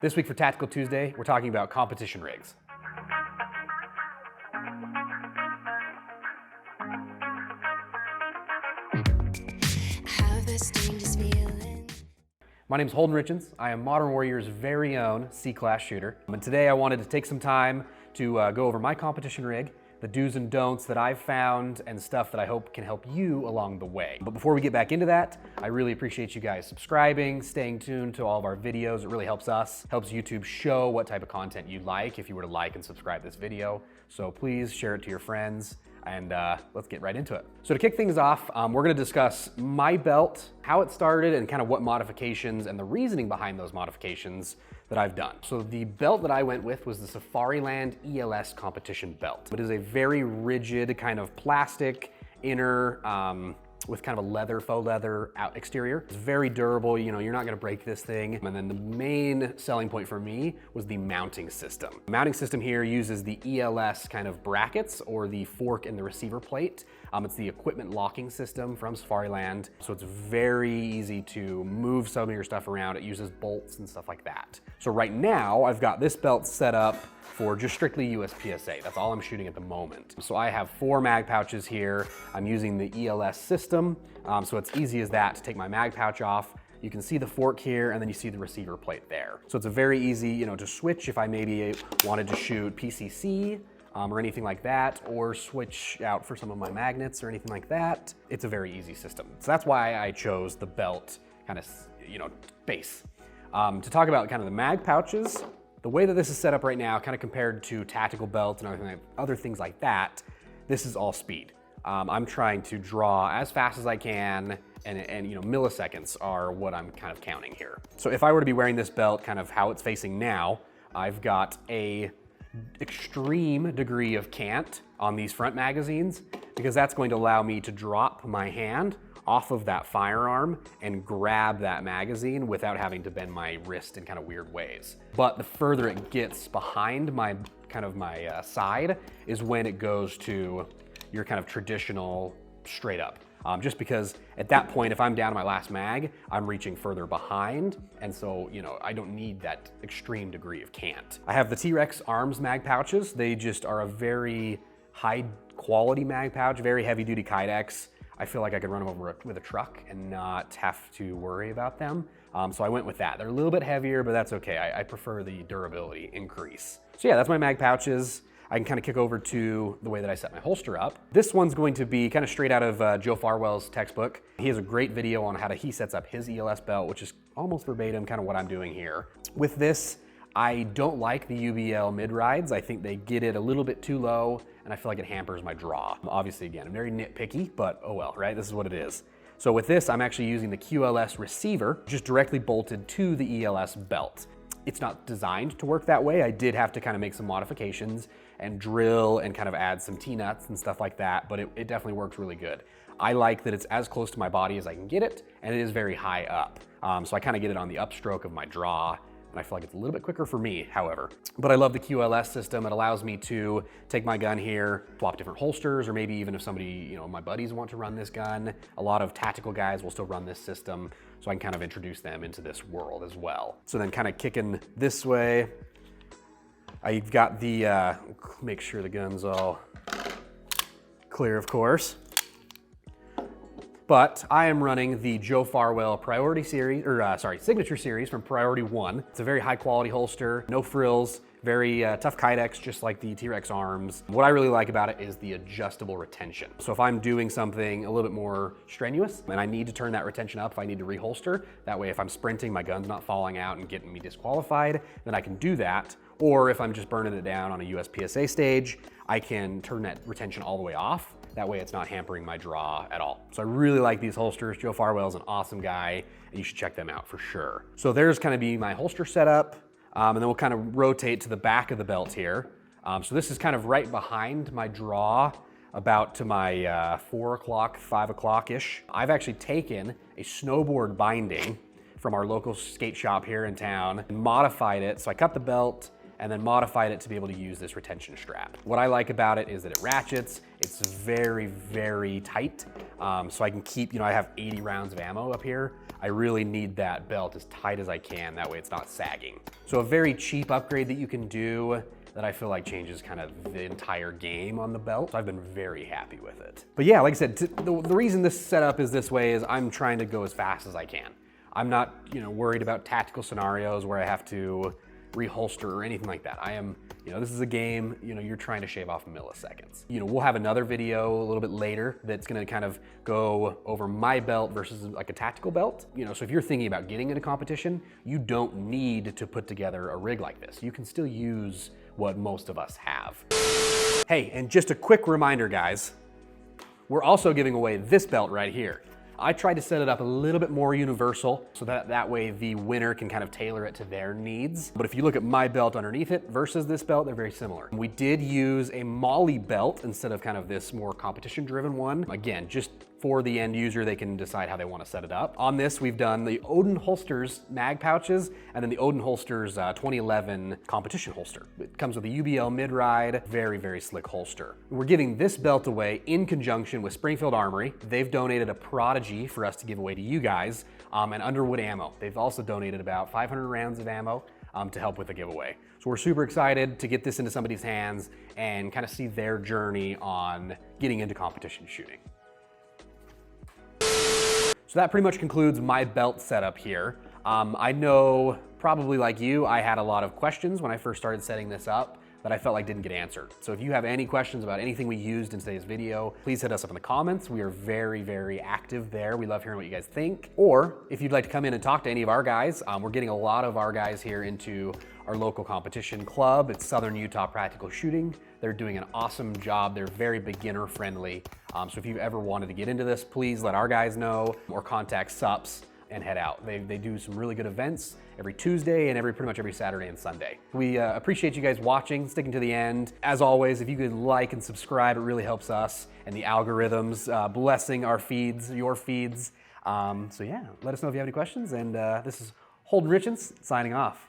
This week for Tactical Tuesday, we're talking about competition rigs. My name is Holden R. I am Modern Warrior's very own C-Class shooter. And today I wanted to take some time to go over my competition rig, the do's and don'ts that I've found, and stuff that I hope can help you along the way. But before we get back into that, I really appreciate you guys subscribing, staying tuned to all of our videos. It really helps us, helps YouTube show what type of content you like if you were to like and subscribe this video. So please share it to your friends, and let's get right into it. So to kick things off, we're gonna discuss my belt, how it started, and kind of what modifications and the reasoning behind those modifications that I've done. So the belt that I went with was the Safariland ELS competition belt. It is a very rigid kind of plastic inner, with kind of a leather, faux leather out exterior. It's very durable, you know, you're not gonna break this thing. And then the main selling point for me was the mounting system. The mounting system here uses the ELS kind of brackets or the fork in the receiver plate. It's the equipment locking system from Safariland. So it's very easy to move some of your stuff around. It uses bolts and stuff like that. So right now I've got this belt set up for just strictly USPSA. That's all I'm shooting at the moment. So I have 4 mag pouches here. I'm using the ELS system. So it's easy as that to take my mag pouch off. You can see the fork here, and then you see the receiver plate there. So it's a very easy, you know, to switch if I maybe wanted to shoot PCC or anything like that, or switch out for some of my magnets or anything like that. It's a very easy system. So that's why I chose the belt kind of, you know, base. To talk about kind of the mag pouches, the way that this is set up right now, kind of compared to tactical belts and other things like that, this is all speed. I'm trying to draw as fast as I can, and you know, milliseconds are what I'm kind of counting here. So if I were to be wearing this belt, kind of how it's facing now, I've got a extreme degree of cant on these front magazines, because that's going to allow me to drop my hand off of that firearm and grab that magazine without having to bend my wrist in kind of weird ways. But the further it gets behind my side is when it goes to your kind of traditional straight up. Just because at that point, if I'm down to my last mag, I'm reaching further behind. And so, you know, I don't need that extreme degree of cant. I have the TREX Arms mag pouches. They just are a very high quality mag pouch, very heavy duty cidex. I feel like I could run them over with a truck and not have to worry about them. So I went with that. They're a little bit heavier, but that's okay. I prefer the durability increase. So yeah, that's my mag pouches. I can kind of kick over to the way that I set my holster up. This one's going to be kind of straight out of Joe Farwell's textbook. He has a great video on how he sets up his ELS belt, which is almost verbatim kind of what I'm doing here. With this, I don't like the UBL mid-rides. I think they get it a little bit too low, and I feel like it hampers my draw. Obviously, again, I'm very nitpicky, but oh well, right? This is what it is. So with this, I'm actually using the QLS receiver, just directly bolted to the ELS belt. It's not designed to work that way. I did have to kind of make some modifications and drill and kind of add some T-nuts and stuff like that, but it definitely works really good. I like that it's as close to my body as I can get it, and it is very high up. So I kind of get it on the upstroke of my draw, and I feel like it's a little bit quicker for me, however. But I love the QLS system. It allows me to take my gun here, swap different holsters, or maybe even if somebody, you know, my buddies want to run this gun, a lot of tactical guys will still run this system, so I can kind of introduce them into this world as well. So then kind of kicking this way, I've got the, make sure the gun's all clear, of course. But I am running the Joe Farwell Priority Series, or Signature Series from Priority 1. It's a very high quality holster, no frills, very tough cidex, just like the TREX Arms. What I really like about it is the adjustable retention. So if I'm doing something a little bit more strenuous and I need to turn that retention up, if I need to reholster, that way if I'm sprinting, my gun's not falling out and getting me disqualified, then I can do that. Or if I'm just burning it down on a USPSA stage, I can turn that retention all the way off. That way it's not hampering my draw at all. So I really like these holsters. Joe Farwell's an awesome guy, and you should check them out for sure. So there's kind of be my holster setup, and then we'll kind of rotate to the back of the belt here. So this is kind of right behind my draw, about to my 4 o'clock, 5 o'clock-ish. I've actually taken a snowboard binding from our local skate shop here in town and modified it. So I cut the belt and then modified it to be able to use this retention strap. What I like about it is that it ratchets. It's very, very tight. So I can keep, I have 80 rounds of ammo up here. I really need that belt as tight as I can. That way it's not sagging. So a very cheap upgrade that you can do that I feel like changes kind of the entire game on the belt. So I've been very happy with it. But yeah, like I said, the reason this setup is this way is I'm trying to go as fast as I can. I'm not, worried about tactical scenarios where I have to reholster or anything like that. I am, this is a game, you're trying to shave off milliseconds. We'll have another video a little bit later that's gonna kind of go over my belt versus like a tactical belt. So if you're thinking about getting into competition, you don't need to put together a rig like this. You can still use what most of us have. Hey, and just a quick reminder, guys, we're also giving away this belt right here. I tried to set it up a little bit more universal so that way the winner can kind of tailor it to their needs. But if you look at my belt underneath it versus this belt, they're very similar. We did use a Molly belt instead of kind of this more competition-driven one. Again, just for the end user, they can decide how they want to set it up. On this, we've done the Holden holsters mag pouches and then the Holden holsters 2011 competition holster. It comes with a UBL mid-ride, very, very slick holster. We're giving this belt away in conjunction with Springfield Armory. They've donated a Prodigy for us to give away to you guys, and Underwood Ammo. They've also donated about 500 rounds of ammo to help with the giveaway. So we're super excited to get this into somebody's hands and kind of see their journey on getting into competition shooting. So that pretty much concludes my belt setup here. I know, probably like you, I had a lot of questions when I first started setting this up that I felt like didn't get answered. So if you have any questions about anything we used in today's video, please hit us up in the comments. We are very, very active there. We love hearing what you guys think. Or if you'd like to come in and talk to any of our guys, we're getting a lot of our guys here into our local competition club. It's Southern Utah Practical Shooting. They're doing an awesome job. They're very beginner friendly. So if you've ever wanted to get into this, please let our guys know or contact SUPS and head out. They do some really good events every Tuesday and pretty much every Saturday and Sunday. We appreciate you guys watching, sticking to the end. As always, if you could like and subscribe, it really helps us and the algorithms blessing our feeds, your feeds. So yeah, let us know if you have any questions. And this is Holden Richens signing off.